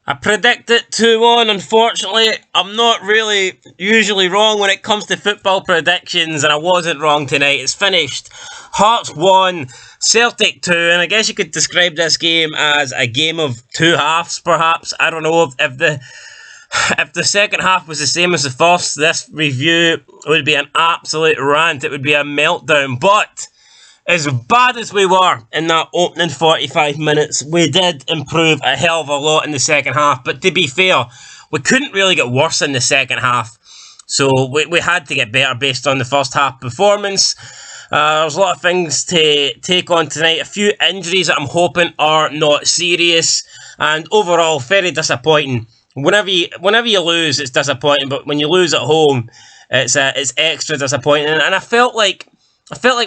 I predict it 2-1. Unfortunately, I'm not really usually wrong when it comes to football predictions, and I wasn't wrong tonight. It's finished. Hearts 1, Celtic 2, and I guess you could describe this game as a game of two halves, perhaps. I don't know if the second half was the same as the first. This review would be an absolute rant. It would be a meltdown, but as bad as we were in that opening 45 minutes, we did improve a hell of a lot in the second half. But to be fair, we couldn't really get worse in the second half. So we had to get better based on the first half performance. There's a lot of things to take on tonight. A few injuries that I'm hoping are not serious. And overall, very disappointing. Whenever you lose, it's disappointing. But when you lose at home, it's extra disappointing. And I felt like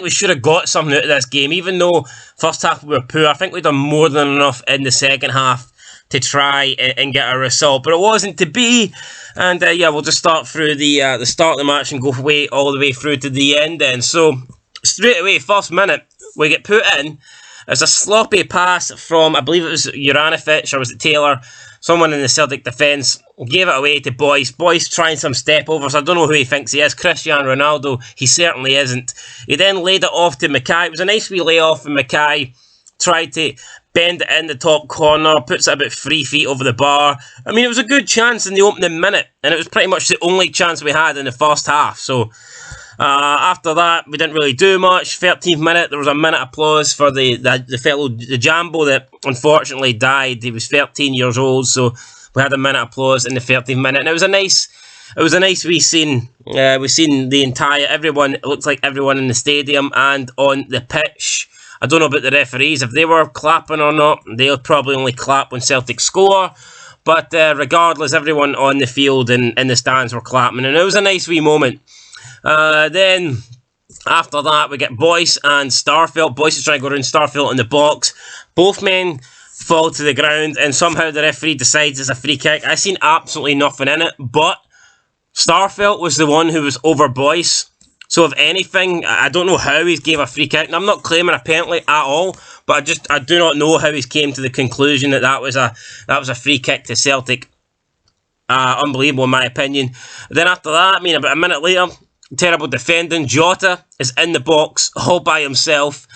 we should have got something out of this game, even though first half we were poor. I think we've done more than enough in the second half to try and get a result, but it wasn't to be. And we'll just start through the start of the match and go all the way through to the end then. So straight away, first minute, we get put in. There's a sloppy pass from, I believe it was Juranovic, or was it Taylor? Someone in the Celtic defence gave it away to Boyce. Boyce trying some step overs. I don't know who he thinks he is. Cristiano Ronaldo. He certainly isn't. He then laid it off to Mackay. It was a nice wee layoff, and Mackay tried to bend it in the top corner, puts it about 3 feet over the bar. I mean, it was a good chance in the opening minute, and it was pretty much the only chance we had in the first half. So after that, we didn't really do much. 13th minute, there was a minute applause for the fellow, the Jambo, that unfortunately died. He was 13 years old, so we had a minute applause in the 13th minute, and it was a nice wee scene. We've seen everyone. It looks like everyone in the stadium and on the pitch. I don't know about the referees, if they were clapping or not. They'll probably only clap when Celtic score. But regardless, everyone on the field and in the stands were clapping, and it was a nice wee moment. Then after that, we get Boyce and Starfelt. Boyce is trying to go around Starfelt in the box. Both men fall to the ground, and somehow the referee decides it's a free kick. I seen absolutely nothing in it, but Starfelt was the one who was over Boyce. So if anything, I don't know how he gave a free kick. And I'm not claiming a penalty at all, but I do not know how he came to the conclusion that was a free kick to Celtic. Unbelievable in my opinion. Then after that, about a minute later, terrible defending. Jota is in the box all by himself.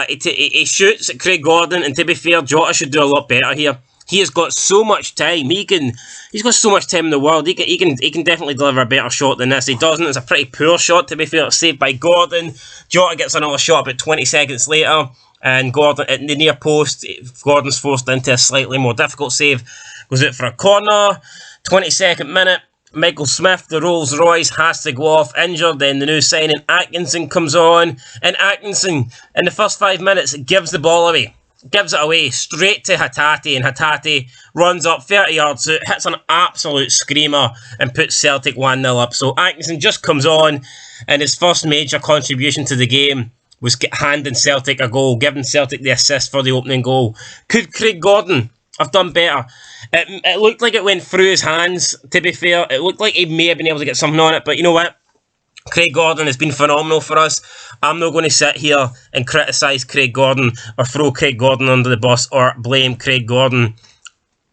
He shoots at Craig Gordon, and to be fair, Jota should do a lot better here. He has got so much time. He's got so much time in the world. He can definitely deliver a better shot than this. He doesn't. It's a pretty poor shot, to be fair. It's saved by Gordon. Jota gets another shot about 20 seconds later, and Gordon at the near post. Gordon's forced into a slightly more difficult save. Goes out for a corner. 22nd minute. Michael Smith, the Rolls Royce, has to go off injured. Then the new signing Atkinson comes on, and Atkinson in the first 5 minutes gives the ball away. Gives it away straight to Hatate, and Hatate runs up 30 yards out, hits an absolute screamer, and puts Celtic 1-0 up. So Atkinson just comes on, and his first major contribution to the game was handing Celtic a goal, giving Celtic the assist for the opening goal. Could Craig Gordon have done better? It looked like it went through his hands, to be fair. It looked like he may have been able to get something on it, but you know what? Craig Gordon has been phenomenal for us. I'm not going to sit here and criticise Craig Gordon or throw Craig Gordon under the bus or blame Craig Gordon.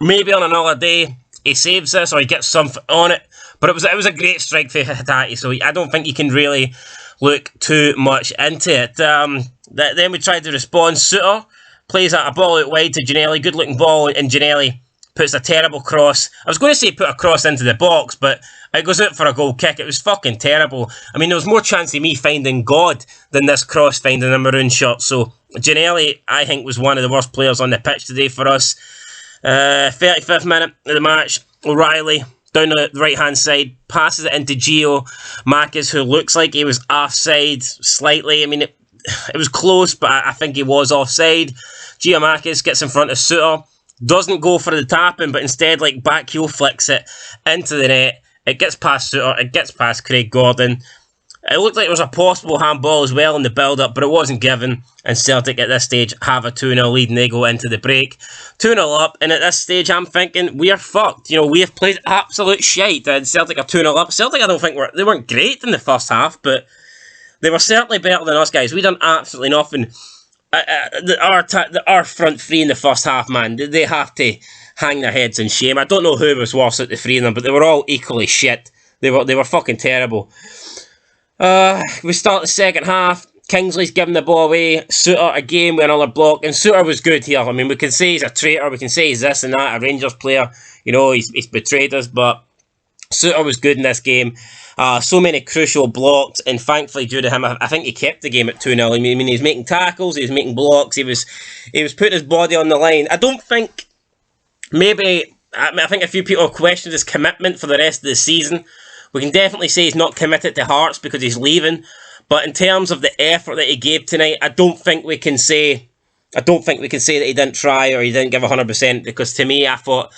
Maybe on another day he saves this or he gets something on it, but it was a great strike for Hatate, so I don't think you can really look too much into it. Then we tried to respond. Suter plays a ball out wide to Ginnelly. Good looking ball, and Ginnelly puts a terrible cross. I was going to say put a cross into the box, but it goes out for a goal kick. It was fucking terrible. There was more chance of me finding God than this cross finding a maroon shirt. So Ginnelly, I think, was one of the worst players on the pitch today for us. 35th minute of the match, O'Reilly down the right hand side passes it into Gio Marcus, who looks like he was offside slightly. It was close, but I think he was offside. Gio Marcus gets in front of Suter, doesn't go for the tapping, but instead back heel flicks it into the net. It gets past Suter, it gets past Craig Gordon. It looked like there was a possible handball as well in the build-up, but it wasn't given, and Celtic at this stage have a 2-0 lead, and they go into the break. 2-0 up, and at this stage I'm thinking, we are fucked. We have played absolute shite, and Celtic are 2-0 up. Celtic, I don't think, they weren't great in the first half, but they were certainly better than us, guys. We done absolutely nothing. Our front three in the first half, man, they have to hang their heads in shame. I don't know who was worse at the three of them, but they were all equally shit. They were fucking terrible. We start the second half. Kingsley's giving the ball away. Suter again with another block, and Suter was good here. I mean, we can say he's a traitor, we can say he's this and that, a Rangers player. You know, he's betrayed us, but Suter was good in this game. So many crucial blocks, and thankfully due to him, I think he kept the game at 2-0. I mean, he was making tackles, he was making blocks, he was putting his body on the line. I don't think, I think a few people have questioned his commitment for the rest of the season. We can definitely say he's not committed to Hearts because he's leaving. But in terms of the effort that he gave tonight, I don't think we can say that he didn't try or he didn't give 100%. Because to me, I thought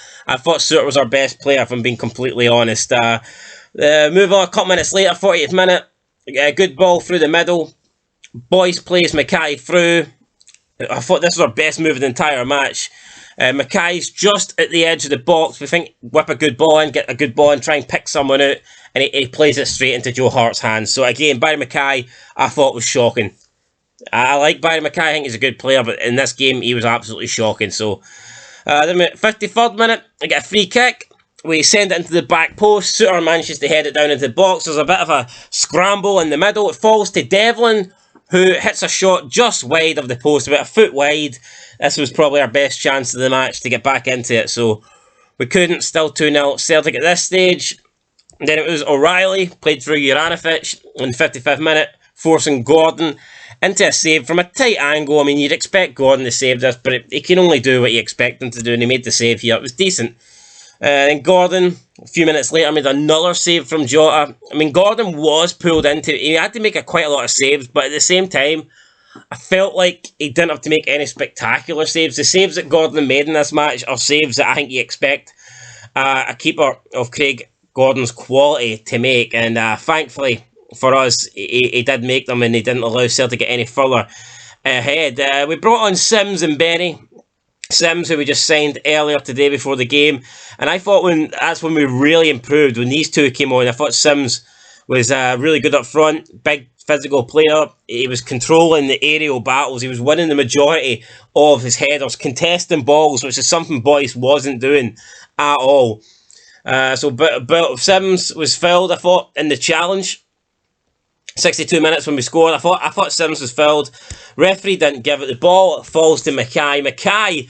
Suter was our best player, if I'm being completely honest. Move on a couple minutes later, 40th minute, a good ball through the middle. Boyce plays Mackay through. I thought this was our best move of the entire match. Mackay's just at the edge of the box. We think whip a good ball in, get a good ball in, try and pick someone out, and he plays it straight into Joe Hart's hands. So again, Barry Mackay, I thought was shocking. I like Barry Mackay, I think he's a good player, but in this game, he was absolutely shocking. So, then 53rd minute, I get a free kick. We send it into the back post. Suter manages to head it down into the box. There's a bit of a scramble in the middle. It falls to Devlin, who hits a shot just wide of the post, about a foot wide. This was probably our best chance of the match to get back into it, so we couldn't. Still 2-0 Celtic at this stage. And then it was O'Reilly, played through Juranovic in the 55th minute, forcing Gordon into a save from a tight angle. I mean, you'd expect Gordon to save this, but he can only do what you expect him to do, and he made the save here. It was decent. Then Gordon, a few minutes later, made another save from Jota. I mean, Gordon was pulled into it. He had to make quite a lot of saves, but at the same time, I felt like he didn't have to make any spectacular saves. The saves that Gordon made in this match are saves that I think you expect a keeper of Craig Gordon's quality to make, and thankfully for us, he did make them, and he didn't allow Celtic to get any further ahead. We brought on Sims and Berry. Sims, who we just signed earlier today before the game, and I thought that's when we really improved, when these two came on. I thought Sims was really good up front, big physical player. He was controlling the aerial battles, he was winning the majority of his headers, contesting balls, which is something Boyce wasn't doing at all. So Sims was filled, I thought, in the challenge. 62 minutes when we scored, I thought Sims was fouled. Referee didn't give it the ball. It falls to Mackay. Mackay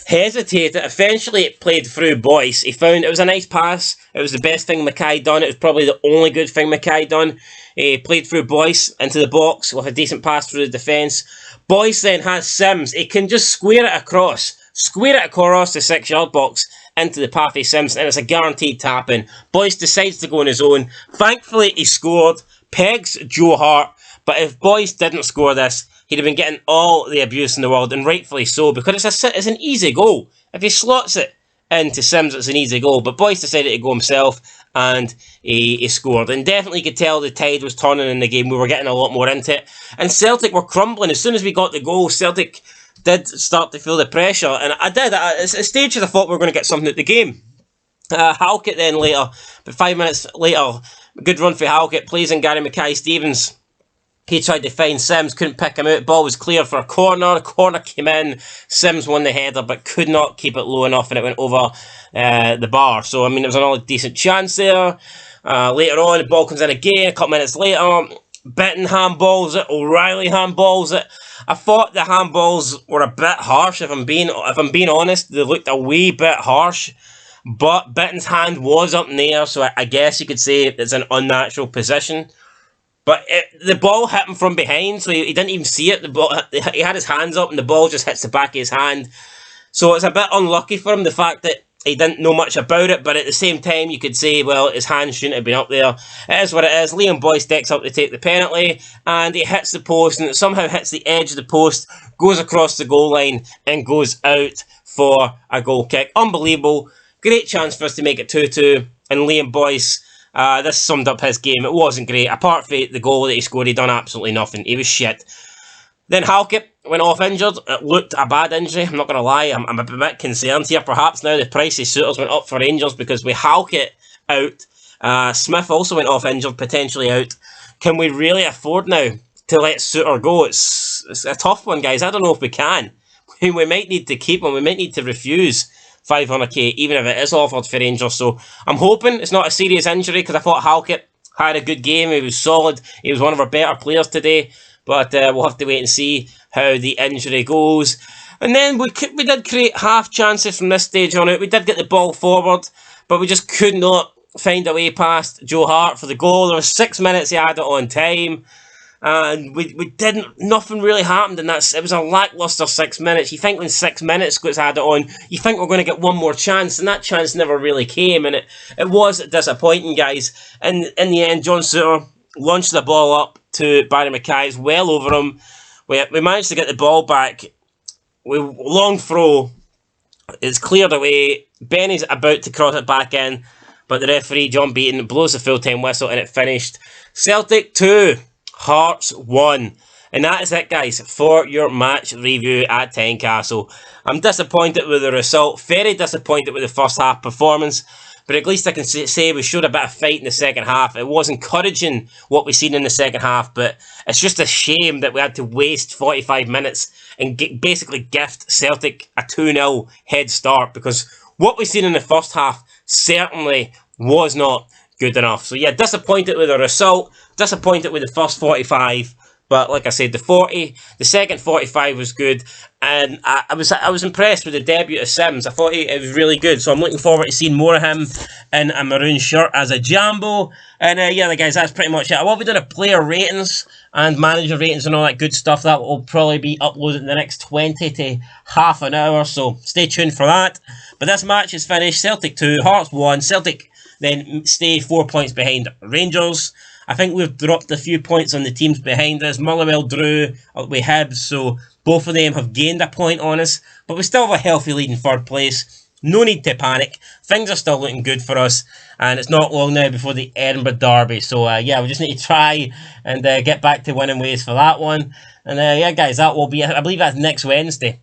hesitated. Eventually, it played through Boyce. He found it was a nice pass. It was the best thing Mackay done. It was probably the only good thing Mackay done. He played through Boyce into the box with a decent pass through the defence. Boyce then has Sims. He can just square it across the 6-yard box into the path of Sims, and it's a guaranteed tap-in. Boyce decides to go on his own. Thankfully, he scored. Pegs Joe Hart, but if Boyce didn't score this, he'd have been getting all the abuse in the world, and rightfully so, because it's an easy goal. If he slots it into Sims, it's an easy goal, but Boyce decided to go himself, and he scored, and definitely could tell the tide was turning in the game. We were getting a lot more into it, and Celtic were crumbling. As soon as we got the goal, Celtic did start to feel the pressure, and at a stage I thought we were going to get something at the game. Halkett then later, but 5 minutes later, good run for Halkett, plays in Gary Mackay-Stevens. He tried to find Sims, couldn't pick him out. Ball was clear for a corner. The corner came in. Sims won the header, but could not keep it low enough, and it went over the bar. So, I mean, it was another decent chance there. Later on, the ball comes in again. A couple minutes later, Bitton handballs it. O'Reilly handballs it. I thought the handballs were a bit harsh. If I'm being honest, they looked a wee bit harsh. But Bitton's hand was up in the air, so I guess you could say it's an unnatural position. But the ball hit him from behind, so he didn't even see it. He had his hands up, and the ball just hits the back of his hand. So it's a bit unlucky for him, the fact that he didn't know much about it. But at the same time, you could say, well, his hand shouldn't have been up there. It is what it is. Liam Boyce decks up to take the penalty, and he hits the post, and it somehow hits the edge of the post, goes across the goal line, and goes out for a goal kick. Unbelievable. Great chance for us to make it 2-2, and Liam Boyce, this summed up his game. It wasn't great. Apart from the goal that he scored, he done absolutely nothing. He was shit. Then Halkett went off injured. It looked a bad injury, I'm not going to lie. I'm a bit concerned here. Perhaps now the price of suitors went up for Rangers, because with Halkett out, Smith also went off injured, potentially out. Can we really afford now to let Suter go? It's a tough one, guys. I don't know if we can. We might need to keep him. We might need to refuse 500k, even if it is offered for Rangers. So I'm hoping it's not a serious injury, because I thought Halkett had a good game. He was solid. He was one of our better players today. But we'll have to wait and see how the injury goes. And then we did create half chances from this stage on out. We did get the ball forward, but we just could not find a way past Joe Hart for the goal. There was 6 minutes he had it on time. And we didn't, nothing really happened, and it was a lackluster 6 minutes. You think when 6 minutes Scott's had it on, you think we're going to get one more chance, and that chance never really came, and it was disappointing, guys. And in the end, John Souttar launched the ball up to Barry Mackay. It's well over him. We managed to get the ball back. Long throw. It's cleared away. Benny's about to cross it back in, but the referee, John Beaton, blows the full-time whistle, and it finished. Celtic 2. Hearts 1. And that is it, guys, for your match review at Tynecastle. I'm disappointed with the result. Very disappointed with the first half performance. But at least I can say we showed a bit of fight in the second half. It was encouraging what we've seen in the second half. But it's just a shame that we had to waste 45 minutes and basically gift Celtic a 2-0 head start. Because what we've seen in the first half certainly was not good enough. So yeah, disappointed with the result, disappointed with the first 45, but like I said, the second 45 was good, and I was impressed with the debut of Sims. I thought it was really good, so I'm looking forward to seeing more of him in a maroon shirt as a Jambo. And yeah, guys, that's pretty much it. I will be doing a player ratings and manager ratings and all that good stuff. That will probably be uploaded in the next 20 to half an hour, so stay tuned for that. But this match is finished. Celtic 2, Hearts 1. Celtic then stay 4 points behind Rangers. I think we've dropped a few points on the teams behind us. Motherwell drew with Hibs, so both of them have gained a point on us. But we still have a healthy lead in third place. No need to panic. Things are still looking good for us. And it's not long now before the Edinburgh Derby. So yeah, we just need to try and get back to winning ways for that one. And yeah, guys, that will be, I believe that's next Wednesday.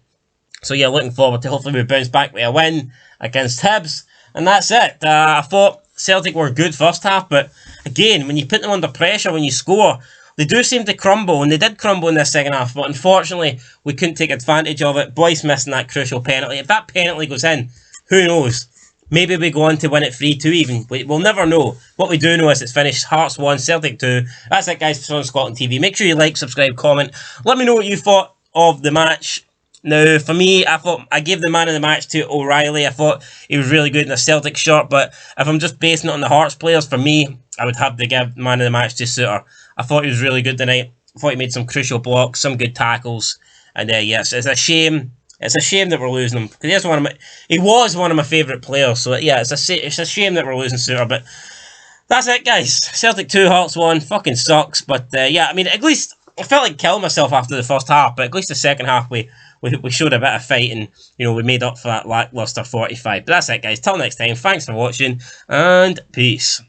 So yeah, looking forward to hopefully we bounce back with a win against Hibs. And that's it. I thought Celtic were good first half, but again, when you put them under pressure, when you score, they do seem to crumble, and they did crumble in the second half, but unfortunately, we couldn't take advantage of it. Boyce missing that crucial penalty. If that penalty goes in, who knows? Maybe we go on to win it 3-2 even. We'll never know. What we do know is it's finished Hearts 1, Celtic 2. That's it, guys, for Scotland TV. Make sure you like, subscribe, comment. Let me know what you thought of the match. Now, for me, I gave the man of the match to O'Reilly. I thought he was really good in a Celtic shirt, but if I'm just basing it on the Hearts players, for me, I would have to give man of the match to Souttar. I thought he was really good tonight. I thought he made some crucial blocks, some good tackles, and yes, it's a shame. It's a shame that we're losing him, because he was one of my favourite players. So yeah, it's a shame that we're losing Souttar, but that's it, guys. Celtic 2, Hearts 1. Fucking sucks, but yeah, I mean, at least I felt like killing myself after the first half, but at least the second half we showed a bit of fight, and we made up for that lackluster 45. But that's it, guys. Till next time, thanks for watching, and peace.